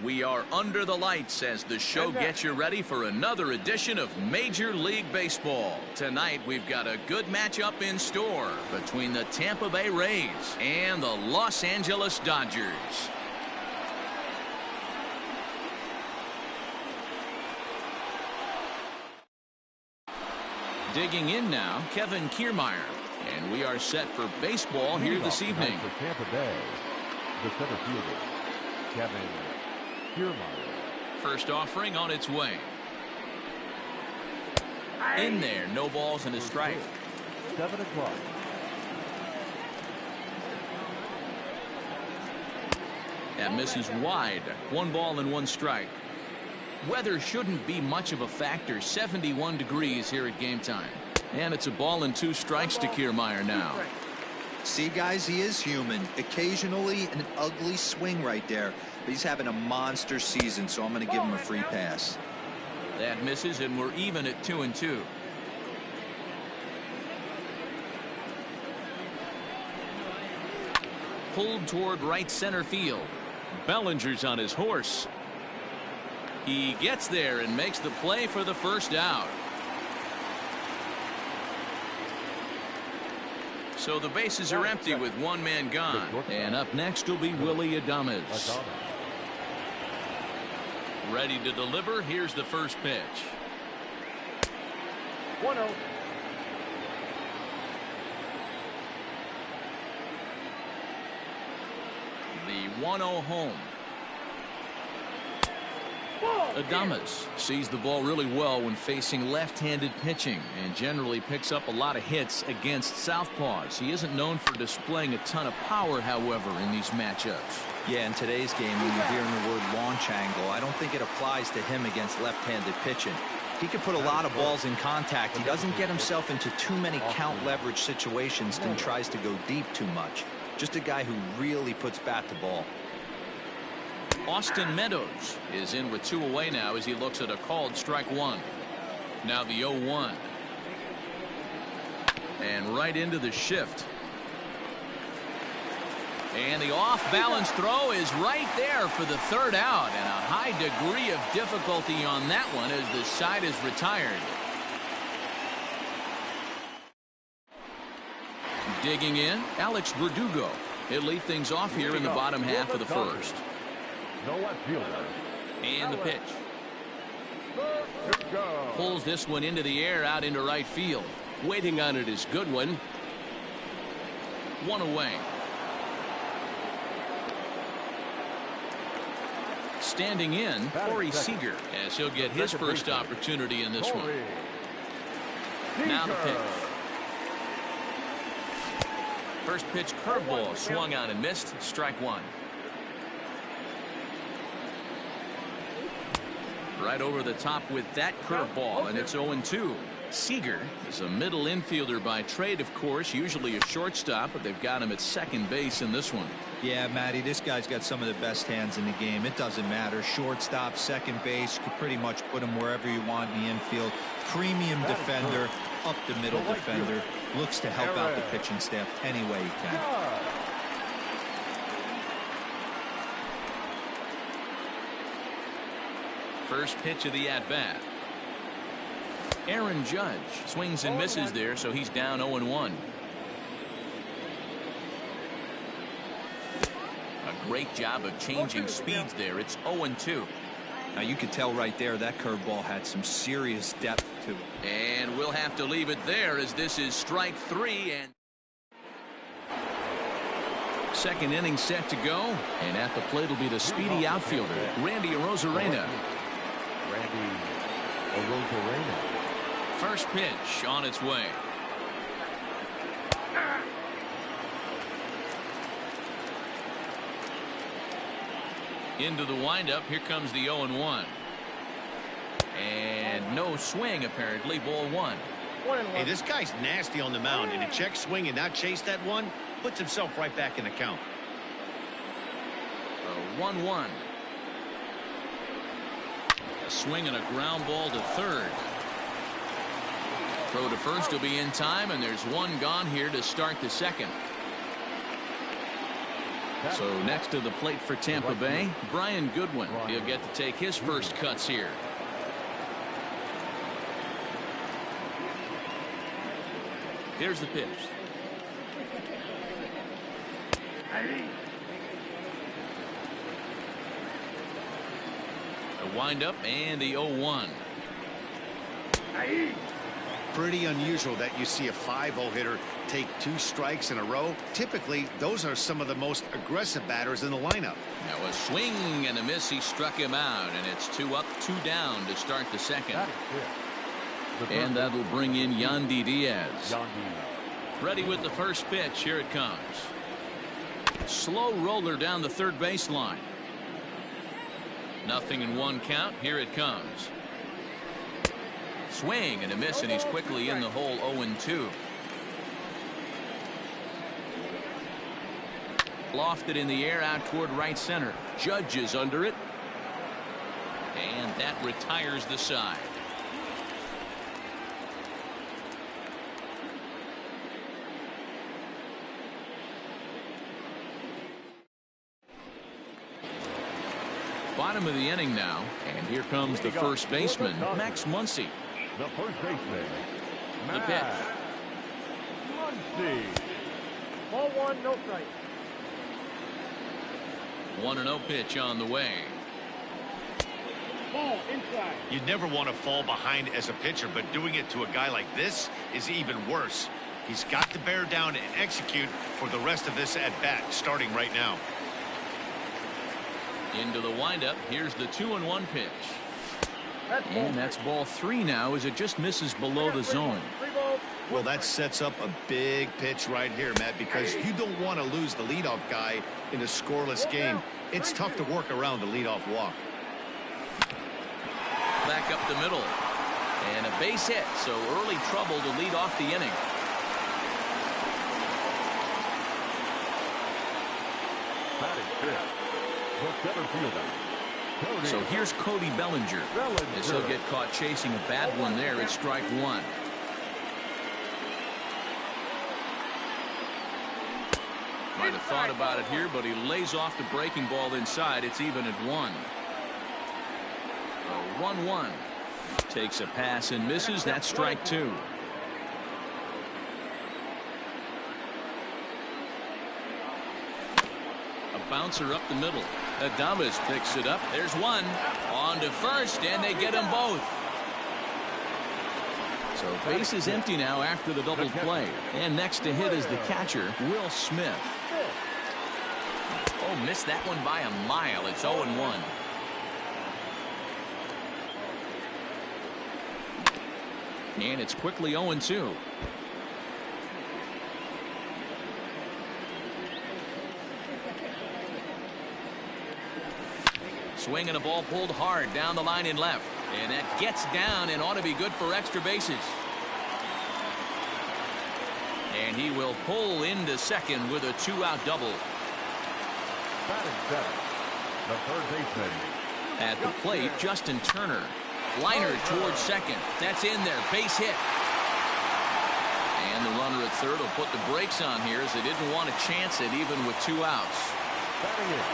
We are under the lights as the show gets you ready for another edition of Major League Baseball. Tonight we've got a good matchup in store between the Tampa Bay Rays and the Los Angeles Dodgers. Digging in now, Kevin Kiermaier. And we are set for baseball here this evening. For Tampa Bay, the center fielder, Kevin Kiermaier. First offering on its way. In there, no balls and a strike. 7 o'clock. That misses wide. 1 ball and 1 strike. Weather shouldn't be much of a factor. 71 degrees here at game time. And it's a ball and 2 strikes to Kiermaier now. See, guys, he is human. Occasionally an ugly swing right there. But he's having a monster season, so I'm going to give him a free pass. That misses, and we're even at 2-2. Pulled toward right center field. Bellinger's on his horse. He gets there and makes the play for the first out. So the bases are empty with 1 man gone. And up next will be Willy Adames. Ready to deliver. Here's the first pitch. 1-0. The 1-0 home. Adames sees the ball really well when facing left-handed pitching and generally picks up a lot of hits against southpaws. He isn't known for displaying a ton of power, however, in these matchups. Yeah, in today's game, when you're hearing the word launch angle, I don't think it applies to him against left-handed pitching. He can put a lot of balls in contact. He doesn't get himself into too many count leverage situations and tries to go deep too much. Just a guy who really puts bat to ball. Austin Meadows is in with 2 away now as he looks at a called strike 1. Now the 0-1. And right into the shift. And the off-balance throw is right there for the 3rd out. And a high degree of difficulty on that one as the side is retired. Digging in, Alex Verdugo. He'll lead things off here in the bottom half of the first. No left fielder. And the pitch. Pulls this one into the air out into right field. Waiting on it is Goodwin. 1 away. Standing in, Corey Seager, as he'll get his first opportunity in this one. Now the pitch. First pitch curveball swung on and missed. Strike 1. Right over the top with that curveball, and it's 0-2. Seager is a middle infielder by trade, of course, usually a shortstop, but they've got him at second base in this one. Yeah, Matty, this guy's got some of the best hands in the game. It doesn't matter. Shortstop, second base, you could pretty much put him wherever you want in the infield. Premium defender, up the middle defender. Looks to help out the pitching staff any way he can. First pitch of the at-bat. Aaron Judge swings and misses there, so he's down 0-1. A great job of changing speeds there. It's 0-2. Now you could tell right there that curveball had some serious depth to it. And we'll have to leave it there as this is strike 3. And second inning set to go. And at the plate will be the speedy outfielder, Randy Arozarena. Randy Arozarena. First pitch on its way. Into the windup. Here comes the 0-1. And no swing, apparently. Ball 1. Hey, this guy's nasty on the mound, and to check swing and not chase that one puts himself right back in the count. 1-1. A swing and a ground ball to third. Throw to first will be in time, and there's one gone here to start the second. So next to the plate for Tampa Bay, Brian Goodwin. He'll get to take his first cuts here. Here's the pitch. A windup and the 0-1. Pretty unusual that you see a 5-0 hitter take 2 strikes in a row. Typically, those are some of the most aggressive batters in the lineup. Now a swing and a miss. He struck him out, and it's 2 up, 2 down to start the second. And that'll bring in Yandy Diaz. Ready with the first pitch. Here it comes. Slow roller down the third baseline. 0-1 count. Here it comes. Swing and a miss, and he's quickly in the hole. 0-2. Lofted in the air out toward right center. Judge is under it, and that retires the side. Bottom of the inning now, and here comes the first baseman, Max Muncy. The first baseman, The pitch. Muncy. Ball 1, no strike. 1-0 pitch on the way. Ball inside. You'd never want to fall behind as a pitcher, but doing it to a guy like this is even worse. He's got to bear down and execute for the rest of this at bat, starting right now. Into the windup. Here's the 2-1 pitch. And that's ball 3 now, as it just misses below the zone. Well, that sets up a big pitch right here, Matt, because you don't want to lose the leadoff guy in a scoreless game. It's tough to work around the leadoff walk. Back up the middle. And a base hit, so early trouble to lead off the inning. Batting fifth, the center fielder. So here's Cody Bellinger. As he'll get caught chasing a bad one there. It's strike 1. Might have thought about it here, but he lays off the breaking ball inside. It's even at 1. A 1-1. Takes a pass and misses. That's strike 2. A bouncer up the middle. Adames picks it up. There's one. On to first, and they get them both. So base is empty now after the double play. And next to hit is the catcher, Will Smith. Oh, missed that one by a mile. It's 0-1. And it's quickly 0-2. swing and a ball pulled hard down the line in left. And that gets down and ought to be good for extra bases. And he will pull into second with a 2-out double. Batting seventh, the third baseman. At the plate, Justin Turner. Liner towards second. That's in there. Base hit. And the runner at third will put the brakes on here as they didn't want to chance it even with 2 outs. Batting in,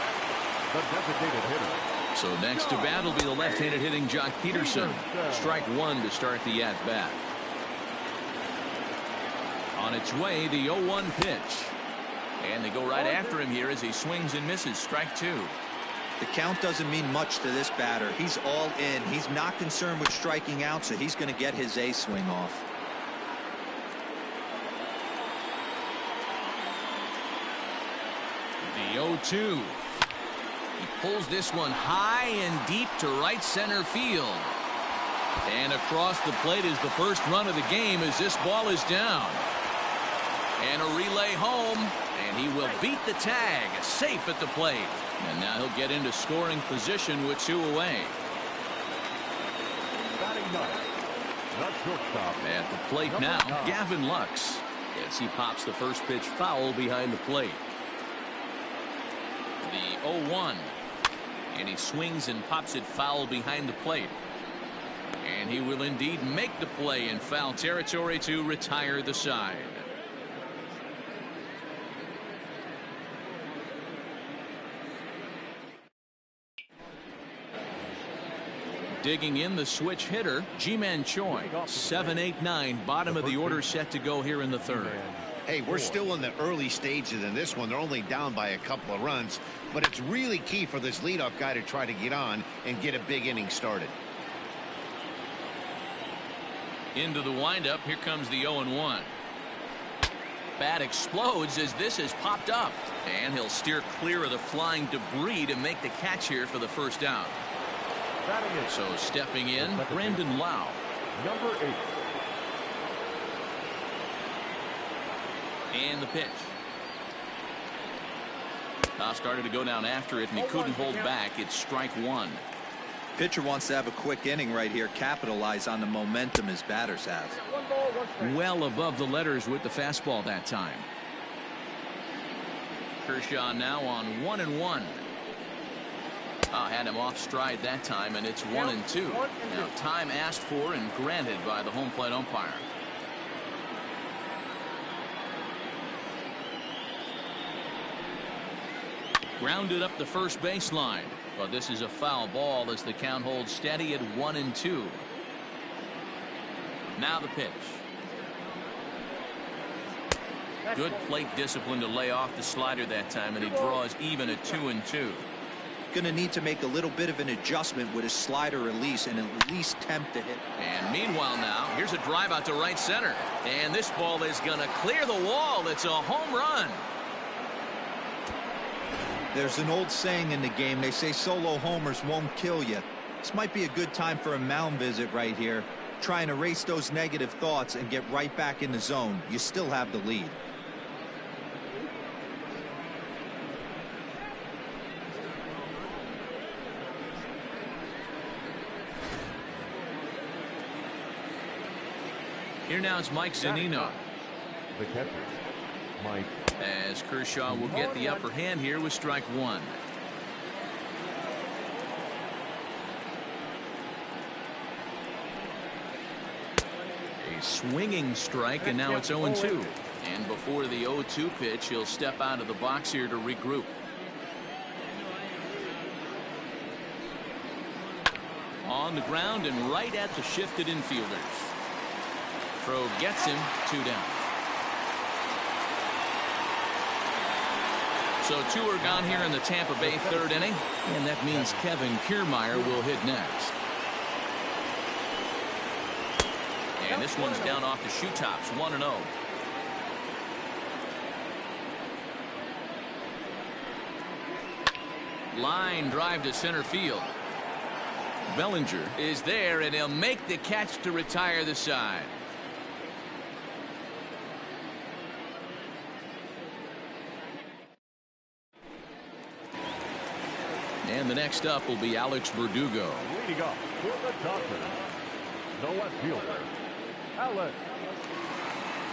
the designated hitter. So next to bat will be the left-handed hitting Jock Peterson. Strike one to start the at-bat. On its way, the 0-1 pitch. And they go right after him here as he swings and misses. Strike two. The count doesn't mean much to this batter. He's all in. He's not concerned with striking out, so he's going to get his A swing off. The 0-2. He pulls this one high and deep to right center field. And across the plate is the first run of the game as this ball is down. And a relay home, and he will beat the tag, safe at the plate. And now he'll get into scoring position with 2 away. Batting ninth, the shortstop. At the plate now, Gavin Lux, as he pops the first pitch foul behind the plate. The 0-1, and he swings and pops it foul behind the plate. And he will indeed make the play in foul territory to retire the side. Digging in the switch hitter, Ji-Man Choi. 7-8-9, bottom of the order set to go here in the third. Hey, we're still in the early stages in this one. They're only down by a couple of runs, but it's really key for this leadoff guy to try to get on and get a big inning started. Into the windup, here comes the 0-1. Bat explodes as this has popped up, and he'll steer clear of the flying debris to make the catch here for the first out. So stepping in, Brandon Lau. Number 8. And the pitch. Started to go down after it, and he couldn't hold back. It's strike one. Pitcher wants to have a quick inning right here, capitalize on the momentum his batters have. Well above the letters with the fastball that time. Kershaw now on 1-1. Had him off stride that time, and it's 1-2. Now time asked for and granted by the home plate umpire. Grounded up the first baseline, but this is a foul ball as the count holds steady at 1-2. Now the pitch. Good plate discipline to lay off the slider that time, and he draws even at 2-2. Going to need to make a little bit of an adjustment with his slider release and at least attempt to hit. And meanwhile now, here's a drive out to right center. And this ball is going to clear the wall. It's a home run. There's an old saying in the game. They say solo homers won't kill you. This might be a good time for a mound visit right here. Try and erase those negative thoughts and get right back in the zone. You still have the lead. Here now is Mike Zunino. The catcher, Mike. As Kershaw will get the upper hand here with strike one. A swinging strike, and now it's 0-2. And before the 0-2 pitch, he'll step out of the box here to regroup. On the ground and right at the shifted infielders. Throw gets him, 2 down. So 2 are gone here in the Tampa Bay third inning, and that means Kevin Kiermaier will hit next. And this one's down off the shoe tops, 1-0. Line drive to center field. Bellinger is there, and he'll make the catch to retire the side. And the next up will be Alex Verdugo. Leading up for the Dodgers, the left fielder, Alex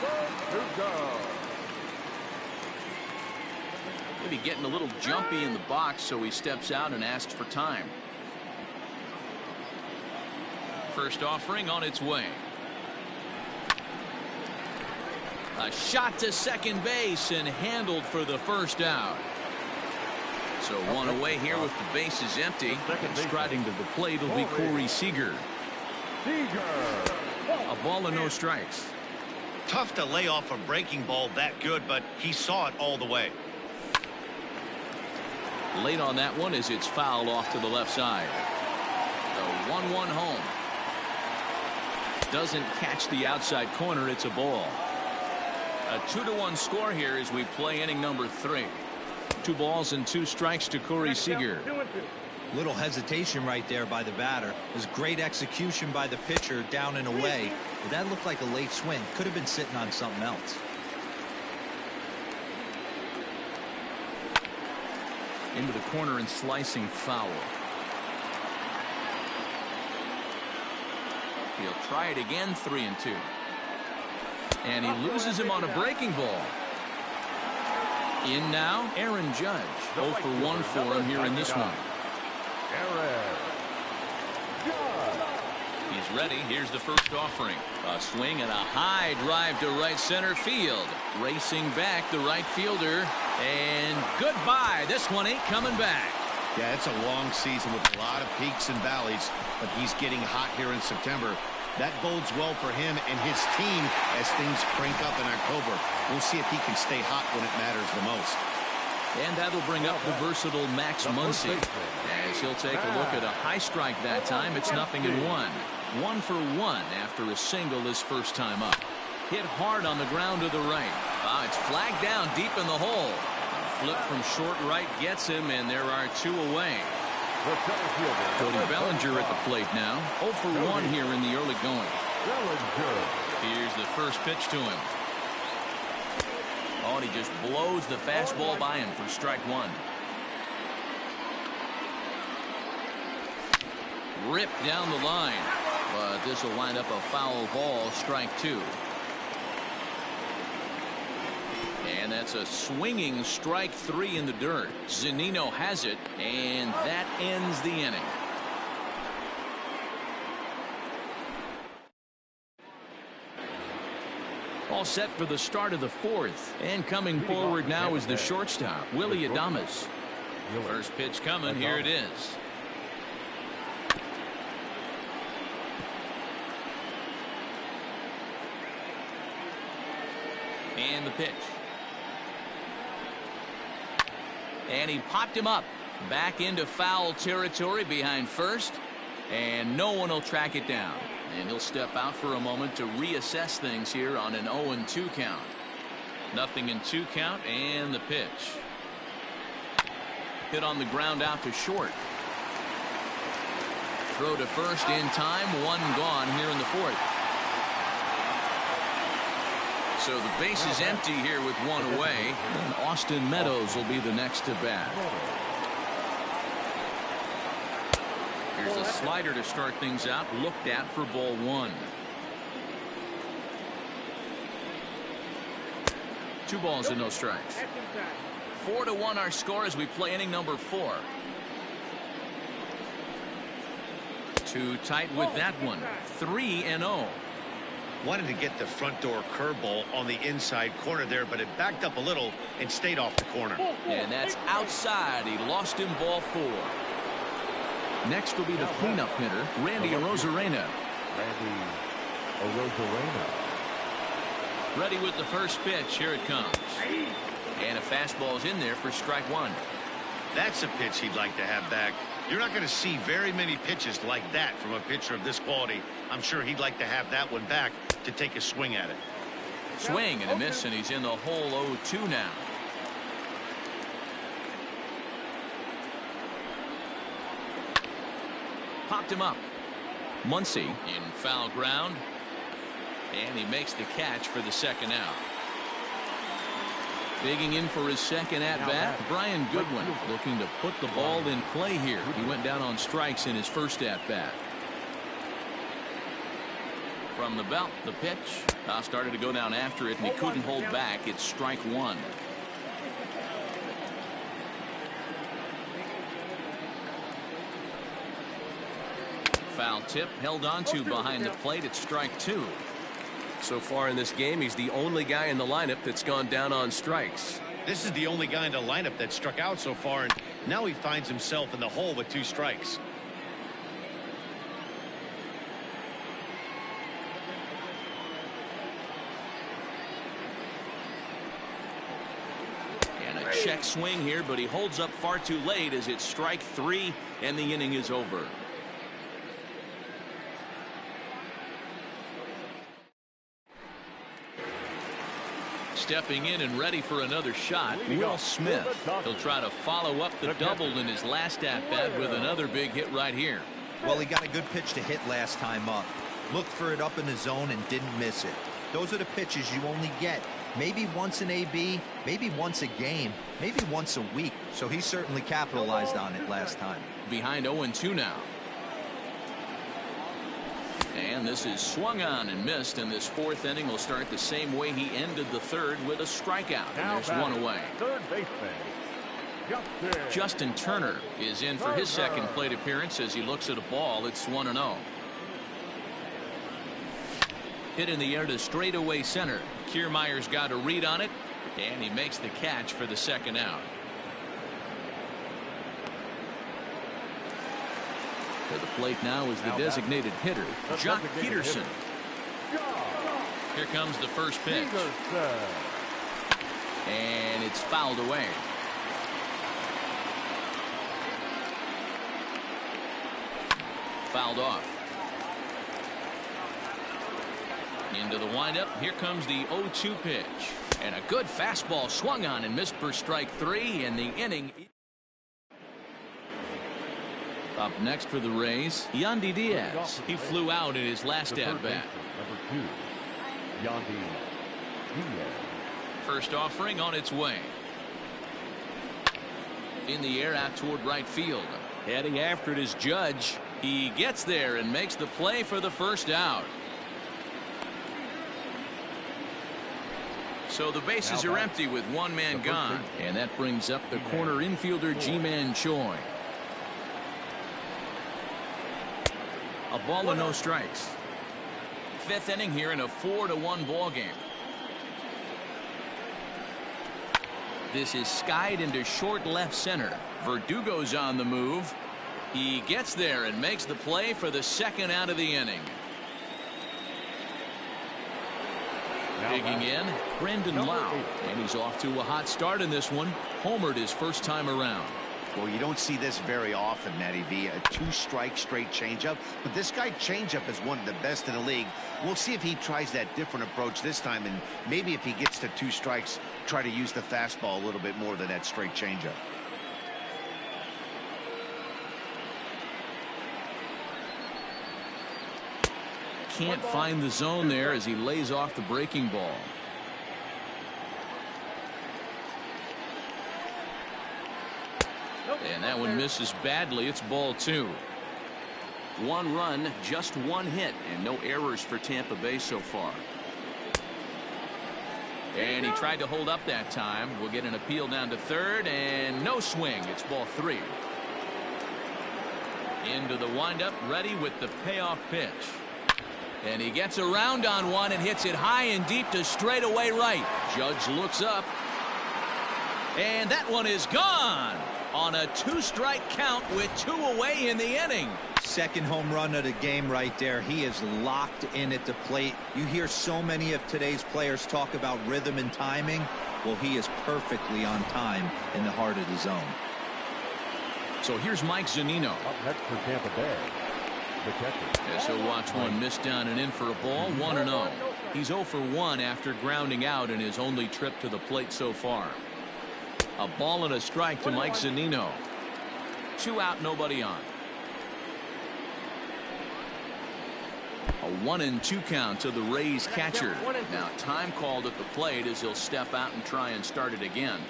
Verdugo. Maybe getting a little jumpy in the box, so he steps out and asks for time. First offering on its way. A shot to second base and handled for the first out. So one away here with the bases empty. And striding to the plate will be Corey Seager. A ball and no strikes. Tough to lay off a breaking ball that good, but he saw it all the way. Late on that one as it's fouled off to the left side. The 1-1 home. Doesn't catch the outside corner. It's a ball. A 2-1 score here as we play inning number 3. 2 balls and 2 strikes to Corey Seager. Little hesitation right there by the batter. It was great execution by the pitcher down and away. But that looked like a late swing. Could have been sitting on something else. Into the corner and slicing foul. He'll try it again. 3-2. And he loses him on a breaking ball. In now, Aaron Judge. 0 for 1 for him here in this one. He's ready. Here's the first offering. A swing and a high drive to right center field. Racing back the right fielder. And goodbye. This one ain't coming back. Yeah, it's a long season with a lot of peaks and valleys, but he's getting hot here in September. That bodes well for him and his team as things crank up in October. We'll see if he can stay hot when it matters the most. And that'll bring up the versatile Max Muncy. As he'll take a look at a high strike that time. It's 0-1. 1 for 1 after a single his first time up. Hit hard on the ground to the right. It's flagged down deep in the hole. Flip from short right gets him, and there are 2 away. Cody Bellinger at the plate now. 0 for 1 here in the early going. Here's the first pitch to him. Oh, and he just blows the fastball by him for strike 1. Ripped down the line. But this will wind up a foul ball. Strike 2. And that's a swinging strike 3 in the dirt. Zunino has it, and that ends the inning. All set for the start of the 4th. And coming forward now is the shortstop, Willie Adames. First pitch coming. Here it is. And the pitch. And he popped him up. Back into foul territory behind first. And no one will track it down. And he'll step out for a moment to reassess things here on an 0-2 count. 0-2 count and the pitch. Hit on the ground out to short. Throw to first in time. 1 gone here in the 4th. So the base is empty here with 1 away. And Austin Meadows will be the next to bat. Here's a slider to start things out. Looked at for ball 1. 2 balls and no strikes. 4-1 our score as we play inning number 4. Too tight with that one. 3-0. Wanted to get the front door curveball on the inside corner there, but it backed up a little and stayed off the corner. And that's outside. He lost him ball 4. Next will be the cleanup hitter, Randy Arozarena. Ready with the first pitch. Here it comes. And a fastball's in there for strike 1. That's a pitch he'd like to have back. You're not going to see very many pitches like that from a pitcher of this quality. I'm sure he'd like to have that one back to take a swing at it. Swing and a miss, and he's in the hole 0-2 now. Popped him up. Muncy in foul ground. And he makes the catch for the second out. Digging in for his second at-bat, Brian Goodwin looking to put the ball in play here. He went down on strikes in his first at-bat. From the belt, the pitch. Started to go down after it, and he couldn't hold back. It's strike one. Foul tip held on to behind the plate. It's strike two. So far in this game, he's the only guy in the lineup that's gone down on strikes. This is the only guy in the lineup that struck out so far, and now he finds himself in the hole with 2 strikes. And a check swing here, but he holds up far too late as it's strike 3 and the inning is over. Stepping in and ready for another shot, Will Smith. He'll try to follow up the double in his last at-bat with another big hit right here. Well, he got a good pitch to hit last time up. Looked for it up in the zone and didn't miss it. Those are the pitches you only get maybe once in AB, maybe once a game, maybe once a week. So he certainly capitalized on it last time. Behind 0-2 now. And this is swung on and missed, and this 4th inning will start the same way he ended the 3rd with a strikeout. And there's one away. Third baseman, Justin Turner is in for his second plate appearance as he looks at a ball. It's 1-0. Hit in the air to straightaway center. Kiermaier's got a read on it, and he makes the catch for the second out. To the plate now is the designated hitter, Jock Peterson. Here comes the first pitch. And it's fouled away. Fouled off. Into the windup. Here comes the 0-2 pitch. And a good fastball swung on and missed for strike 3, and the inning. Up next for the Rays, Yandy Diaz. He flew out in his last at-bat. Number 2, Yandy Diaz. First offering on its way. In the air out toward right field. Heading after it is Judge. He gets there and makes the play for the first out. So the bases are empty with one man gone. And that brings up the corner infielder Ji-Man Choi. A ball and no strikes. 5th inning here in a 4-1 ball game. This is skied into short left center. Verdugo's on the move. He gets there and makes the play for the second out of the inning. Digging in, Brendan Lau, and he's off to a hot start in this one. Homered his first time around. Well, you don't see this very often, Matty V. A 2-strike straight changeup, but this guy changeup is one of the best in the league. We'll see if he tries that different approach this time, and maybe if he gets to 2 strikes, try to use the fastball a little bit more than that straight changeup. Can't find the zone there as he lays off the breaking ball. And that one misses badly. It's ball 2. 1 run, just 1 hit, and no errors for Tampa Bay so far. And he tried to hold up that time. We'll get an appeal down to 3rd, and no swing. It's ball 3. Into the windup, ready with the payoff pitch. And he gets around on one and hits it high and deep to straightaway right. Judge looks up. And that one is gone on a 2-strike count with 2 away in the inning. Second home run of the game right there. He is locked in at the plate. You hear so many of today's players talk about rhythm and timing. Well, he is perfectly on time in the heart of the zone. So here's Mike Zunino. Up next for Tampa Bay, the catcher. As he'll watch one miss down and in for a ball. 1-0. He's 0 for 1 after grounding out in his only trip to the plate so far. A ball and a strike to Mike Zunino. 2 out, nobody on. A 1-2 count to the Rays catcher. Now time called at the plate as he'll step out and try and start it again.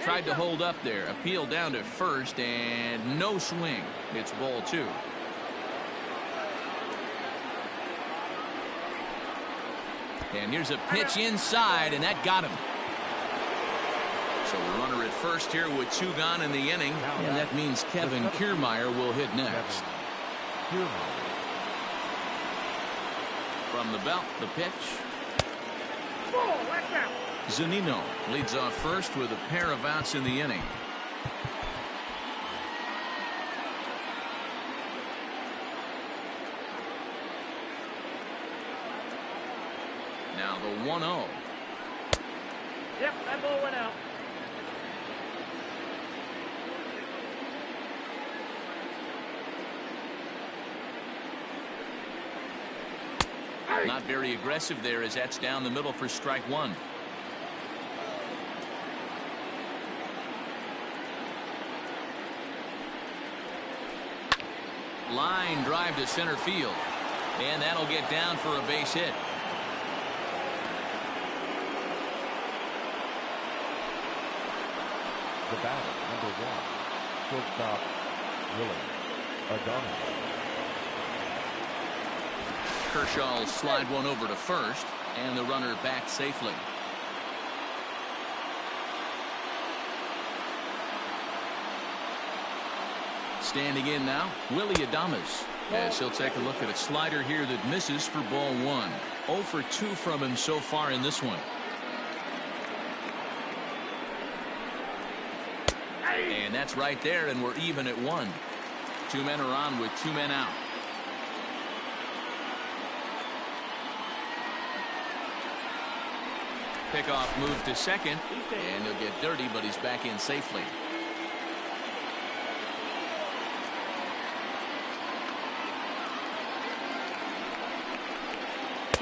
Tried to hold up there. Appeal down to first and no swing. It's ball 2. And here's a pitch inside, and that got him. So a runner at first here with 2 gone in the inning, and that means Kevin Kiermaier will hit next. From the belt, the pitch. Zunino leads off first with a pair of outs in the inning. Now the 1-0. Yep, that ball went out. Not very aggressive there as that's down the middle for strike 1. Line drive to center field, and that'll get down for a base hit. The batter, number 1, shortstop, Willie Adames. Kershaw will slide one over to first, and the runner back safely. Standing in now, Willie Adames, as he'll take a look at a slider here that misses for ball 1. 0 for 2 from him so far in this one. And that's right there, and we're even at 1. 2 men are on with 2 men out. Pickoff move to second, and he'll get dirty, but he's back in safely.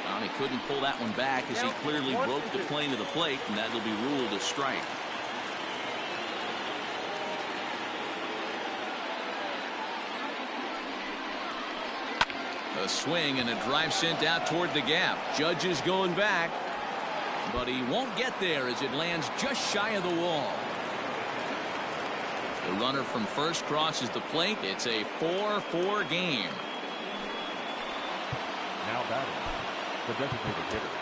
Well, he couldn't pull that one back as he clearly broke the plane of the plate, and that'll be ruled a strike. A swing and a drive sent out toward the gap. Judge is going back, but he won't get there as it lands just shy of the wall. The runner from first crosses the plate. It's a 4-4 game. Now batting, the designated hitter,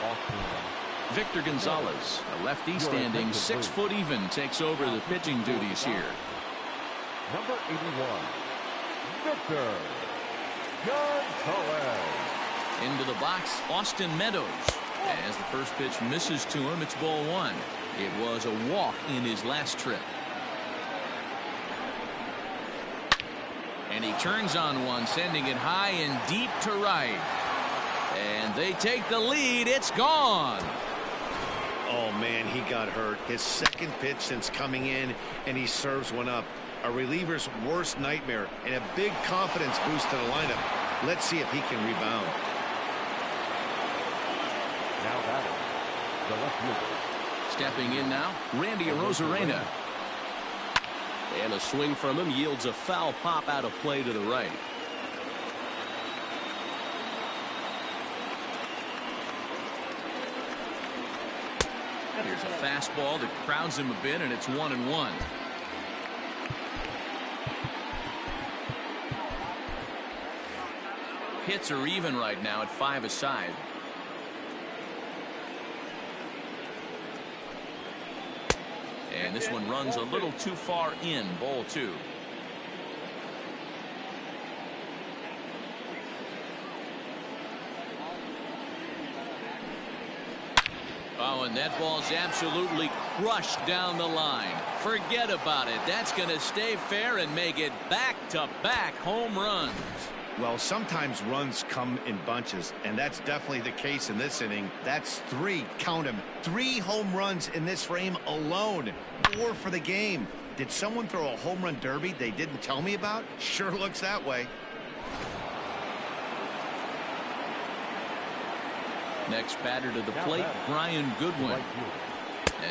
Austin. Victor Gonzalez, a lefty standing 6 foot even, takes over the pitching duties here. Number 81, Victor Gonzalez. Into the box, Austin Meadows. As the first pitch misses to him, it's ball 1. It was a walk in his last trip. And he turns on one, sending it high and deep to right. And they take the lead. It's gone. Oh, man, he got hurt. His second pitch since coming in, and he serves one up. A reliever's worst nightmare and a big confidence boost to the lineup. Let's see if he can rebound. Now batting, the left fielder. Stepping in now, Randy Arozarena. And a swing from him yields a foul pop out of play to the right. Here's a fastball that crowds him a bit, and it's 1-1. Hits are even right now at 5 aside. And this one runs a little too far in, ball 2. Oh, and that ball's absolutely crushed down the line. Forget about it. That's going to stay fair and make it back-to-back home runs. Well, sometimes runs come in bunches, and that's definitely the case in this inning. That's 3, count them, 3 home runs in this frame alone. 4 for the game. Did someone throw a home run derby they didn't tell me about? Sure looks that way. Next batter to the plate, Brian Goodwin.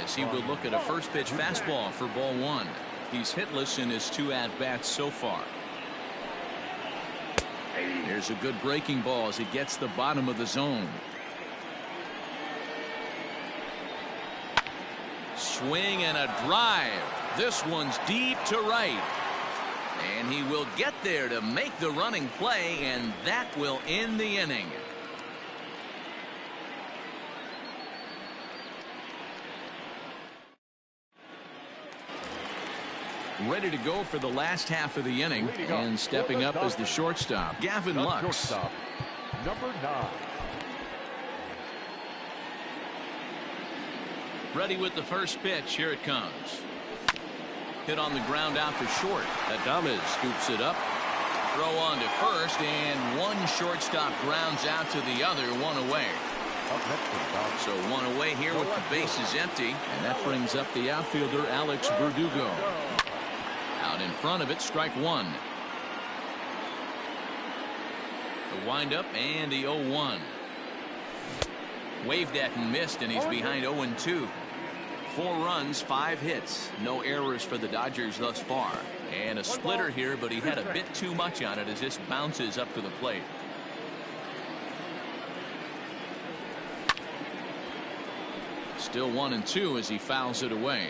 as he will look at a first pitch fastball for ball one. He's hitless in his 2 at-bats so far. There's a good breaking ball as he gets the bottom of the zone. Swing and a drive. This one's deep to right. And he will get there to make the running play, and that will end the inning. Ready to go for the last half of the inning, and stepping up as the shortstop, Gavin Lux. Number 9. Ready with the first pitch. Here it comes. Hit on the ground out to short. Adames scoops it up. Throw on to first, and one shortstop grounds out to the other, one away. So one away here with the bases empty, and that brings up the outfielder Alex Verdugo. Out in front of it, strike one. The windup and the 0-1. Waved at and missed, and he's behind 0-2. 4 runs, 5 hits. No errors for the Dodgers thus far. And a splitter here, but he had a bit too much on it as this bounces up to the plate. Still 1-2 as he fouls it away.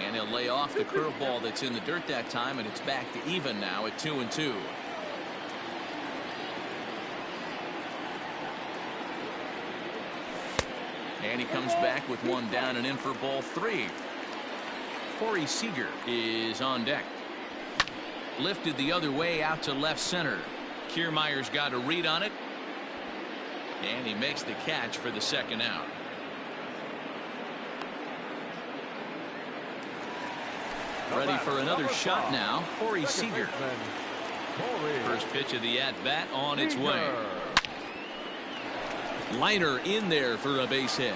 And he'll lay off the curveball that's in the dirt that time, and it's back to even now at 2-2. And he comes back with one down and in for ball 3. Corey Seager is on deck. Lifted the other way out to left center. Kiermaier's got a read on it, and he makes the catch for the second out. Ready for another shot now, Corey Seager. First pitch of the at-bat on its way. Liner in there for a base hit.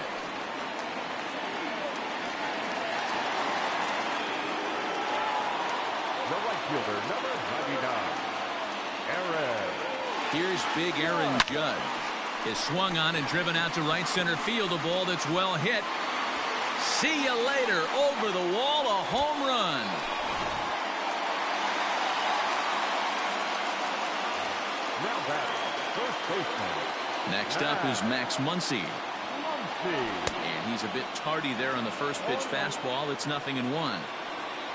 The right fielder, number 99, Aaron. Here's big Aaron Judge. Is swung on and driven out to right center field. A ball that's well hit. See you later. Over the wall, a home run. Now batting, first baseman. Next up is Max Muncy. And he's a bit tardy there on the first pitch fastball. It's 0-1.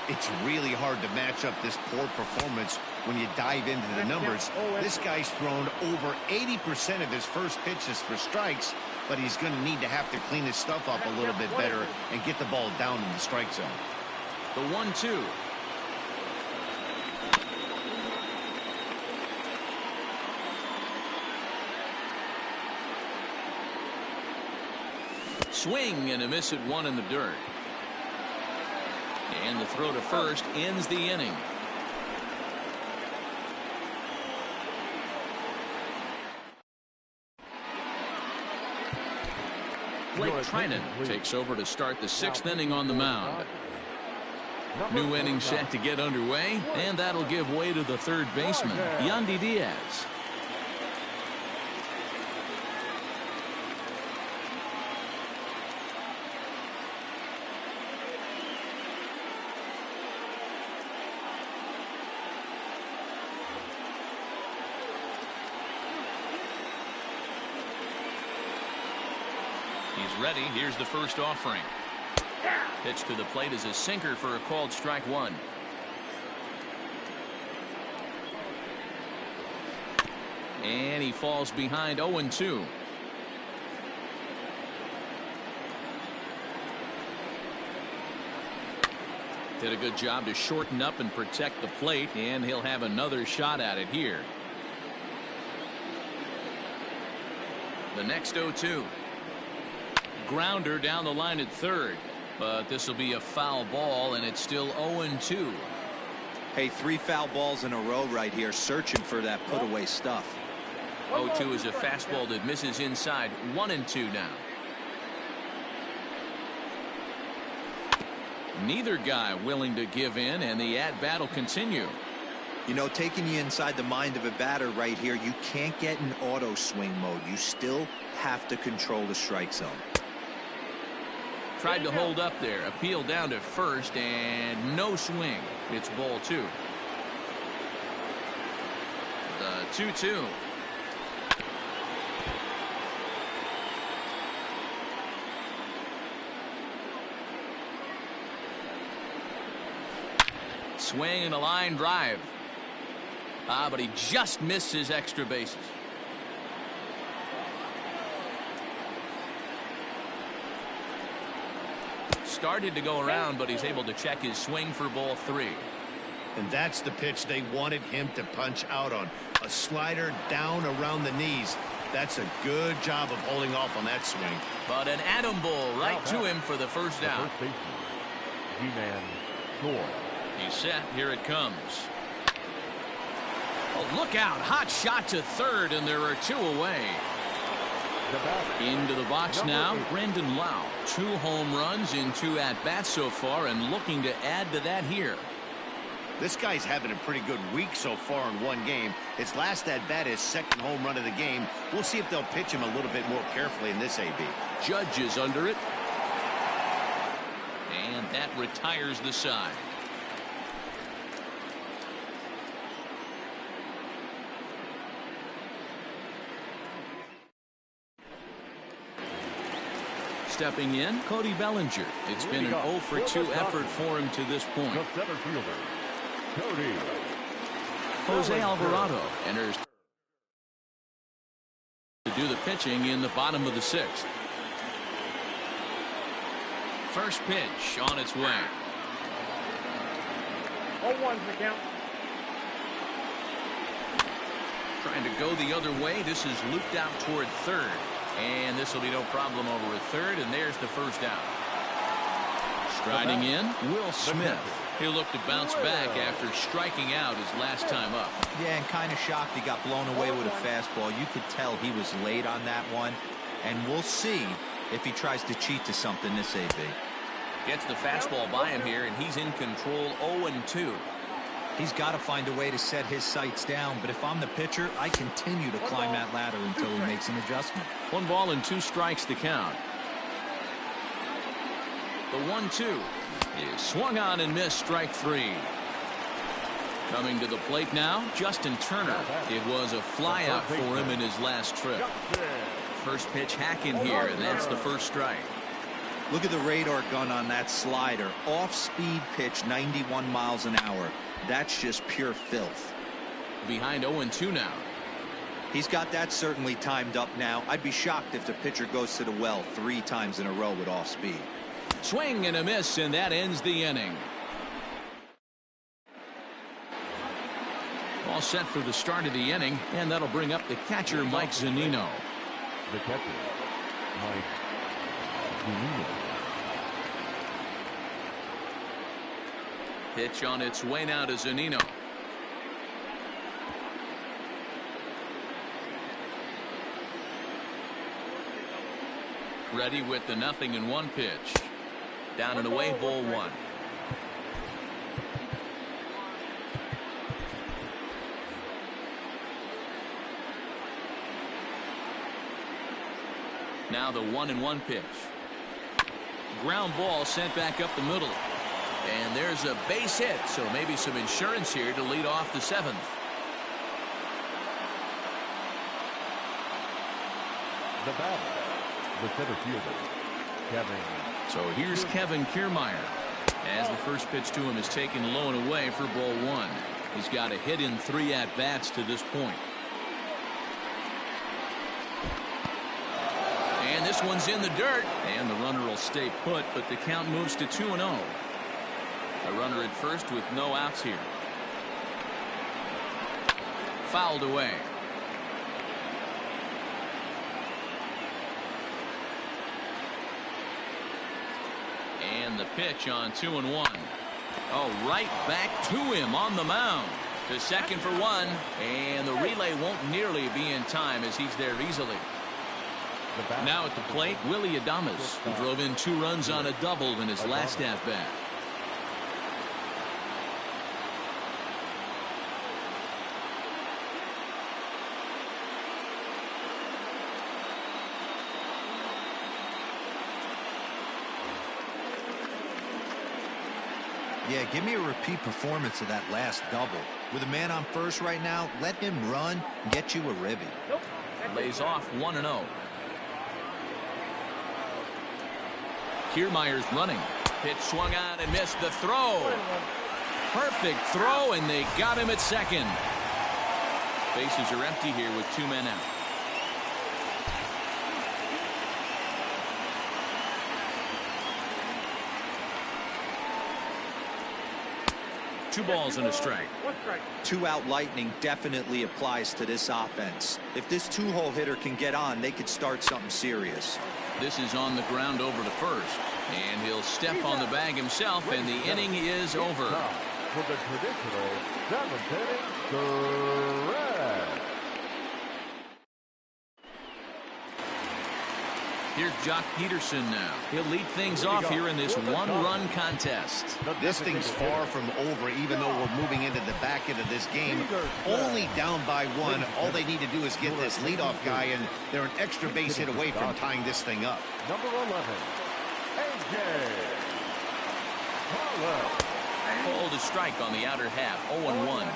It's really hard to match up this poor performance when you dive into the numbers. This guy's thrown over 80% of his first pitches for strikes, but he's going to need to have to clean his stuff up a little bit better and get the ball down in the strike zone. The 1-2. Swing and a miss at one in the dirt. And the throw to first ends the inning. Blake Trinan takes over to start the 6th inning on the mound. New inning set to get underway, and that'll give way to the third baseman, Yandy Diaz. He's ready. Here's the first offering. Pitch to the plate is a sinker for a called strike one. And he falls behind 0-2. Did a good job to shorten up and protect the plate, and he'll have another shot at it here. The next 0-2. Grounder down the line at third, but this will be a foul ball, and it's still 0-2. Hey, 3 foul balls in a row right here, searching for that put away stuff. 0-2 is a fastball that misses inside. 1-2 now. Neither guy willing to give in, and the at-bat will continue. You know, taking you inside the mind of a batter right here, you can't get in auto swing mode. You still have to control the strike zone. Tried to hold up there. Appeal down to first, and no swing. It's ball 2. The 2-2. Swing and a line drive. But he just missed his extra bases. Started to go around, but he's able to check his swing for ball 3. And that's the pitch they wanted him to punch out on. A slider down around the knees. That's a good job of holding off on that swing. But an atom ball right to him for the first out. G-Man score. He's set. Here it comes. Oh, look out. Hot shot to third, and there are 2 away. Into the box now, Brendan Lau. 2 home runs in 2 at-bats so far, and looking to add to that here. This guy's having a pretty good week so far in 1 game. His last at-bat is 2nd home run of the game. We'll see if they'll pitch him a little bit more carefully in this AB. Judge is under it. And that retires the side. Stepping in, Cody Bellinger. It's been an 0 for 2 effort for him to this point. The center fielder, Cody. Jose Alvarado enters to do the pitching in the bottom of the 6th. First pitch on its way. 0-1's the count. Trying to go the other way. This is looped out toward third. And this will be no problem over at third, and there's the first out. Striding in, Will Smith. He'll look to bounce back after striking out his last time up. Yeah, and kind of shocked he got blown away with a fastball. You could tell he was late on that one, and we'll see if he tries to cheat to something this AB. Gets the fastball by him here, and he's in control 0-2. He's got to find a way to set his sights down, but if I'm the pitcher, I continue to climb that ladder until he makes an adjustment. 1 ball and 2 strikes to count. The 1-2 is swung on and missed, strike 3. Coming to the plate now, Justin Turner. It was a fly out for him in his last trip. First pitch hack in here, and that's the first strike. Look at the radar gun on that slider. Off-speed pitch, 91 miles an hour. That's just pure filth. Behind 0-2 now. He's got that certainly timed up now. I'd be shocked if the pitcher goes to the well 3 times in a row with off speed. Swing and a miss, and that ends the inning. All set for the start of the inning, and that'll bring up the catcher, Mike Zunino. The catcher, Mike Zunino. Pitch on its way now to Zunino. Ready with the 0-1 pitch. Down and away, ball 1. Now the 1-1 pitch. Ground ball sent back up the middle. And there's a base hit, so maybe some insurance here to lead off the 7th. The batter, the center fielder, Kevin. So here's Kevin Kiermaier. As the first pitch to him is taken low and away for ball 1. He's got a hit in 3 at-bats to this point. And this one's in the dirt. And the runner will stay put, but the count moves to 2-0. A runner at first with no outs here. Fouled away. And the pitch on 2-1. Oh, right back to him on the mound. To second for 1. And the relay won't nearly be in time as he's there easily. Now at the plate, Willie Adames, who drove in 2 runs on a double in his last at-bat. Yeah, give me a repeat performance of that last double. With a man on first right now, let him run and get you a ribby. Nope. Lays off 1-0. Kiermaier's running. Pitch swung on and missed the throw. Perfect throw, and they got him at second. Bases are empty here with 2 men out. Two balls and a strike. 1 strike. 2-out lightning definitely applies to this offense. If this 2-hole hitter can get on, they could start something serious. This is on the ground over to first, and he'll step on the bag himself, and the inning is over. For the traditional 7th inning, correct. Here's Jock Peterson now. He'll lead things off here in this 1-run contest. This thing's far from over, even though we're moving into the back end of this game. Only down by 1. All they need to do is get this leadoff guy, and they're an extra base hit away from tying this thing up. Number 11, A.J. Harlow. Called a strike on the outer half. 0-1.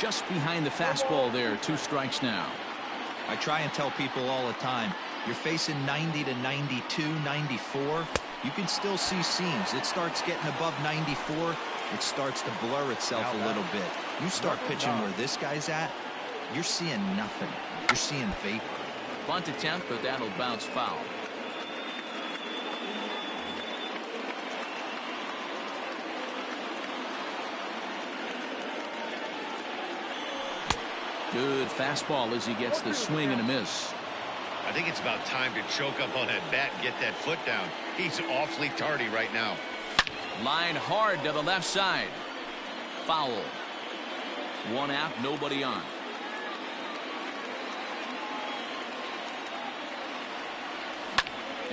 Just behind the fastball there. 2 strikes now. I try and tell people all the time, you're facing 90 to 92, 94. You can still see seams. It starts getting above 94. It starts to blur itself a little bit. You start pitching where this guy's at, you're seeing nothing. You're seeing vapor. Bunt attempt, but that'll bounce foul. Good fastball as he gets the swing and a miss. I think it's about time to choke up on that bat and get that foot down. He's awfully tardy right now. Line hard to the left side. Foul. 1 out, nobody on.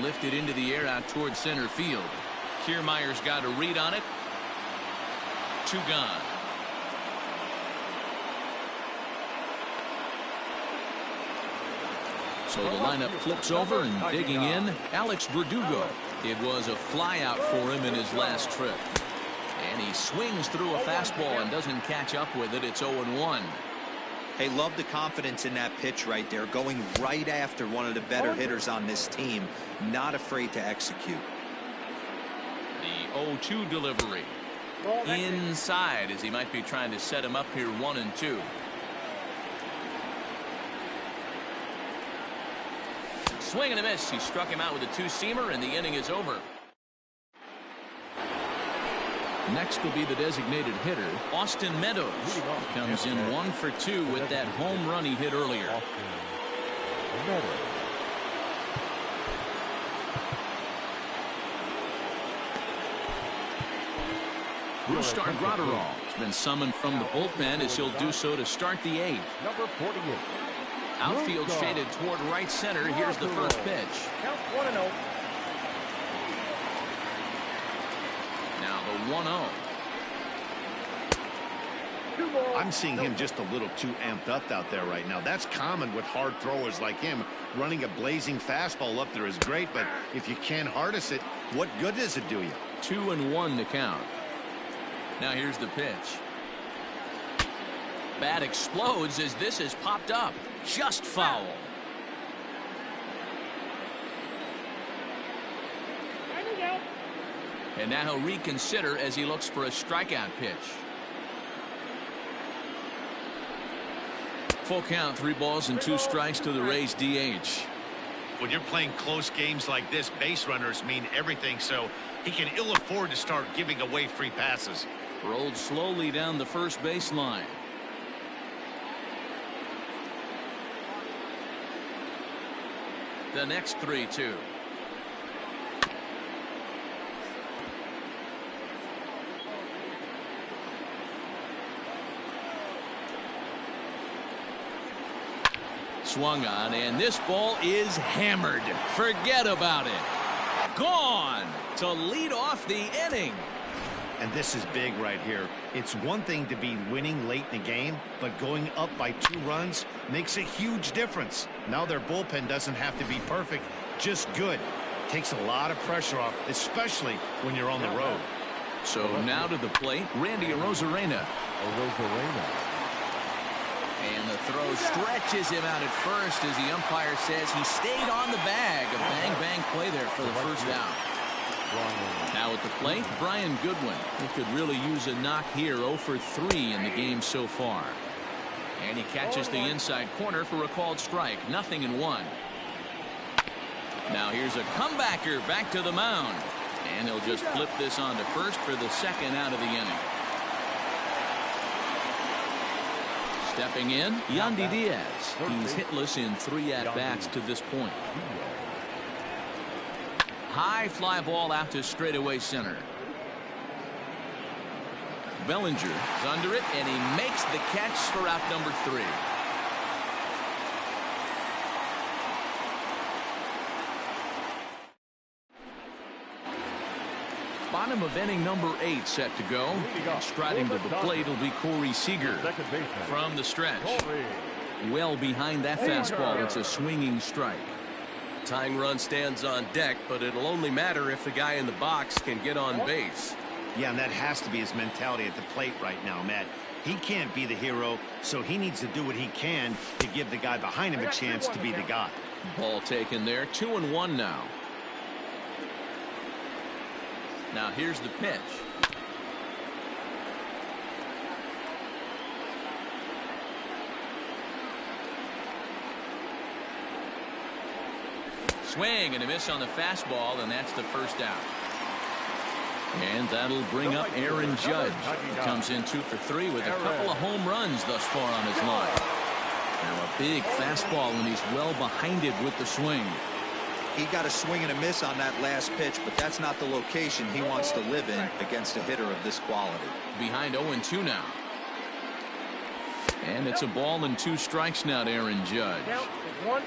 Lifted into the air out towards center field. Kiermaier's got a read on it. 2 gone. So the lineup flips over, and digging in, Alex Verdugo. It was a flyout for him in his last trip. And he swings through a fastball and doesn't catch up with it. It's 0-1. Hey, love the confidence in that pitch right there, going right after one of the better hitters on this team, not afraid to execute. The 0-2 delivery. Inside, as he might be trying to set him up here 1-2. Swing and a miss. He struck him out with a 2-seamer, and the inning is over. Next will be the designated hitter, Austin Meadows. Comes in 1 for 2 with that home run he hit earlier. Brustar Graterol has been summoned from the bullpen as he'll do so to start the 8th. Number 48. Outfield shaded toward right center. Here's the first pitch. Count 1-0. Now the 1-0. I'm seeing him just a little too amped up out there right now. That's common with hard throwers like him. Running a blazing fastball up there is great, but if you can't harness it, what good does it do you? 2-1 to count. Now here's the pitch. Bat explodes as this is popped up. Just foul. And now he'll reconsider as he looks for a strikeout pitch. Full count, 3 balls and 2 strikes to the Rays DH. When you're playing close games like this, base runners mean everything, so he can ill afford to start giving away free passes. Rolled slowly down the first baseline. The next 3-2. Swung on, and this ball is hammered. Forget about it. Gone to lead off the inning. And this is big right here. It's one thing to be winning late in the game, but going up by 2 runs makes a huge difference. Now their bullpen doesn't have to be perfect, just good. Takes a lot of pressure off, especially when you're on the road. So now to the plate, Randy Arozarena. And the throw stretches him out at first as the umpire says he stayed on the bag. A bang-bang play there for the first out. Now at the plate, Brian Goodwin. He could really use a knock here. 0 for 3 in the game so far. And he catches the inside corner for a called strike. 0-1. Now here's a comebacker back to the mound. And they'll just flip this on to first for the second out of the inning. Stepping in, Yandy Diaz. He's hitless in 3 at-bats to this point. High fly ball out to straightaway center. Bellinger's under it, and he makes the catch for out number 3. Bottom of inning number 8 set to go. Striding to the plate will be Corey Seager from the stretch. Well behind that fastball. It's a swinging strike. Tying run stands on deck, but it'll only matter if the guy in the box can get on base. Yeah, and that has to be his mentality at the plate right now, Matt. He can't be the hero, so he needs to do what he can to give the guy behind him a chance to be the guy. Ball taken there. 2-1 now. Now here's the pitch. Swing and a miss on the fastball, and that's the first out. And that'll bring up Aaron Judge. He comes in 2 for 3 with a couple of home runs thus far on his line. Now a big fastball, and he's well behind it with the swing. He got a swing and a miss on that last pitch, but that's not the location he wants to live in against a hitter of this quality. Behind 0-2 now. And it's a ball and 2 strikes now to Aaron Judge.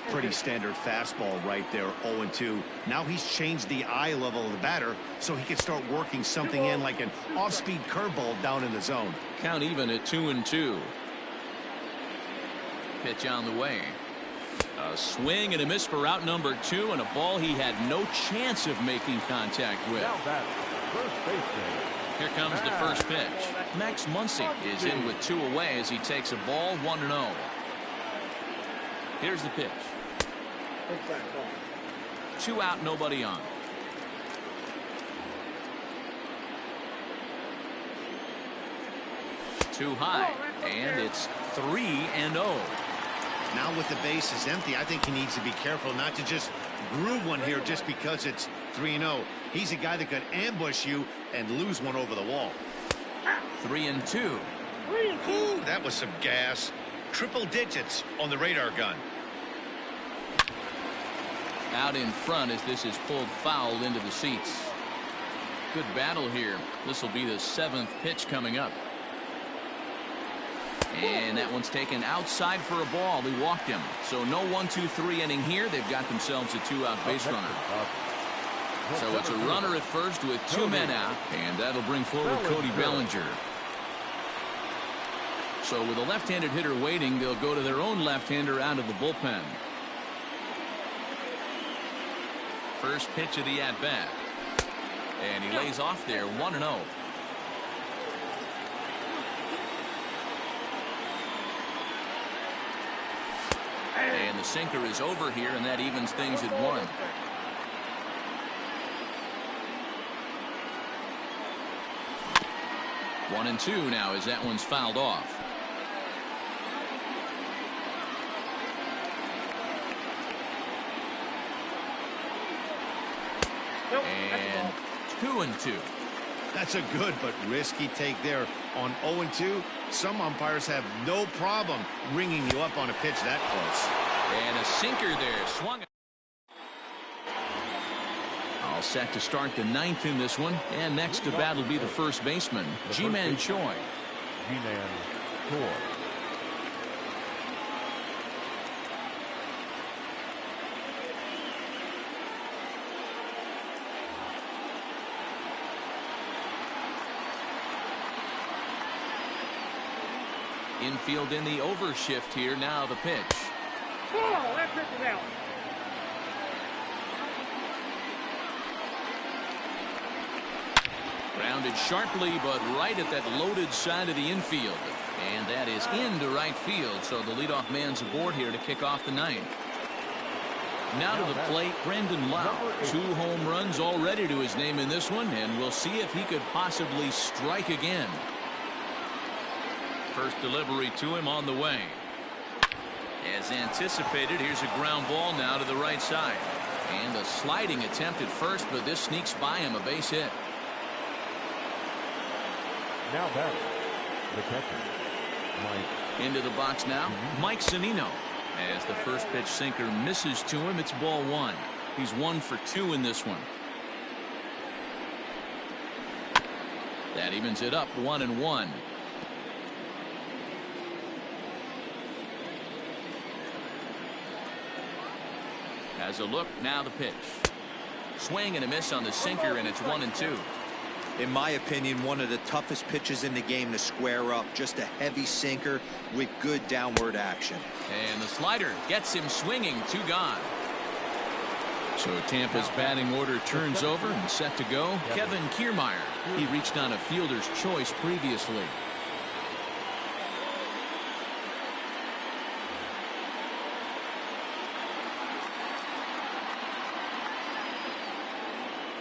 Pretty standard fastball right there, 0-2. Now he's changed the eye level of the batter so he can start working something in like an off-speed curveball down in the zone. Count even at 2-2. Pitch on the way. A swing and a miss for out number 2, and a ball he had no chance of making contact with. Here comes the first pitch. Max Muncy is in with 2 away as he takes a ball 1-0. Here's the pitch. 2 out, nobody on. Too high, and it's 3-0. Now with the bases empty, I think he needs to be careful not to just groove one here just because it's 3-0. He's a guy that could ambush you and lose one over the wall. 3-2. Ooh, that was some gas. Triple digits on the radar gun. Out in front as this is pulled foul into the seats. Good battle here. This will be the 7th pitch coming up. And that one's taken outside for a ball. He walked him. So no 1-2-3 inning here. They've got themselves a 2-out base runner. So it's a runner at first with 2 men out. And that'll bring forward Cody Bellinger. So with a left-handed hitter waiting, they'll go to their own left-hander out of the bullpen. First pitch of the at-bat. And he lays off there, 1-0. And the sinker is over here, and that evens things at 1. One and 2 now as that one's fouled off. And 2-2. That's a good but risky take there. On 0-2, some umpires have no problem ringing you up on a pitch that close. And a sinker there. Swung. All set to start the 9th in this one. And next to bat will be the first baseman, Ji-Man Choi. Ji-Man Choi. Infield in the overshift here. Now the pitch. Oh, that pitch is out. Grounded sharply, but right at that loaded side of the infield. And that is into right field, so the leadoff man's aboard here to kick off the ninth. Now to the plate, Brendan Lau. 2 home runs already to his name in this one, and we'll see if he could possibly strike again. First delivery to him on the way. As anticipated, here's a ground ball now to the right side. And a sliding attempt at first, but this sneaks by him, a base hit. Now batting, the catcher, Mike. Into the box now, Mike Zunino. As the first pitch sinker misses to him, it's ball 1. He's 1 for 2 in this one. That evens it up, 1-1. Has a look, now the pitch. Swing and a miss on the sinker, and it's 1-2. In my opinion, one of the toughest pitches in the game to square up. Just a heavy sinker with good downward action. And the slider gets him swinging. 2 gone. So Tampa's batting order turns over and set to go. Kevin Kiermaier. He reached on a fielder's choice previously.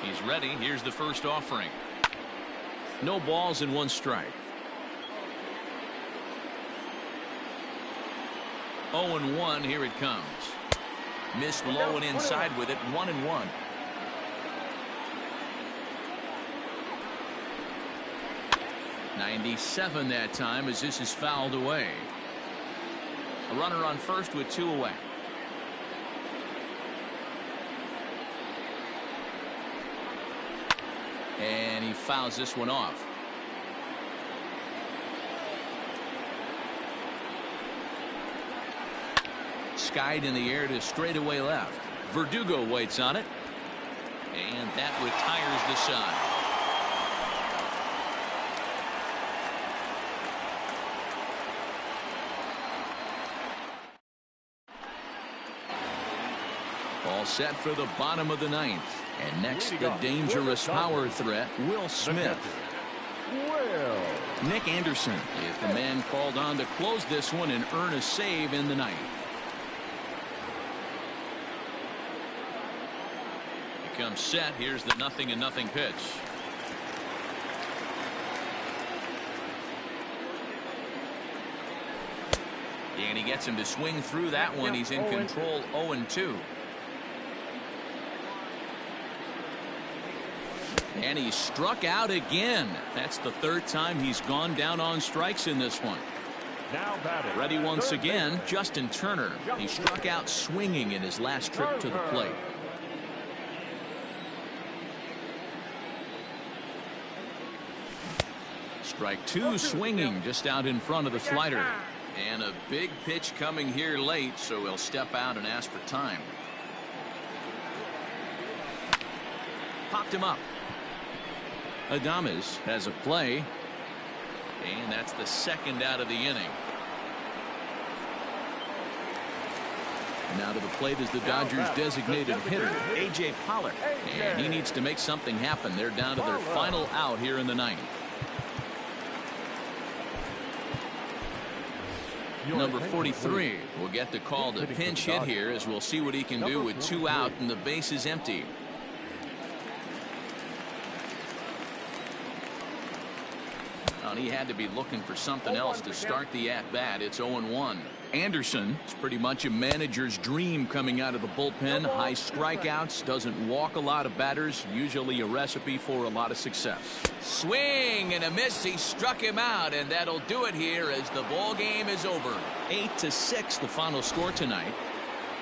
He's ready. Here's the first offering. No balls and 1 strike. 0-1. Here it comes. Missed low and inside with it. 1-1. .97 that time as this is fouled away. A runner on first with 2 away. And he fouls this one off. Skied in the air to straightaway left. Verdugo waits on it. And that retires the side. All set for the bottom of the 9th. And next, the dangerous power threat, Will Smith. Nick Anderson is the man called on to close this one and earn a save in the 9th. He comes set. Here's the 0-0 pitch. And he gets him to swing through that one. He's in control. 0-2. And he struck out again. That's the 3rd time he's gone down on strikes in this one. Ready once again, Justin Turner. He struck out swinging in his last trip to the plate. Strike 2 swinging just out in front of the slider. And a big pitch coming here late, so he'll step out and ask for time. Popped him up. Adames has a play, and that's the 2nd out of the inning. Now to the plate is the Dodgers' designated hitter, A.J. Pollock, and he needs to make something happen. They're down to their final out here in the 9th. Number 43 will get the call to pinch hit here, as we'll see what he can do with 2 out and the base is empty. And he had to be looking for something else to start the at-bat. It's 0-1. Anderson is pretty much a manager's dream coming out of the bullpen. High strikeouts, doesn't walk a lot of batters, usually a recipe for a lot of success. Swing and a miss. He struck him out, and that'll do it here as the ball game is over. 8-6 the final score tonight.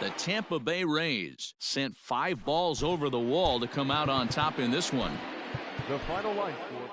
The Tampa Bay Rays sent 5 balls over the wall to come out on top in this one. The final line score.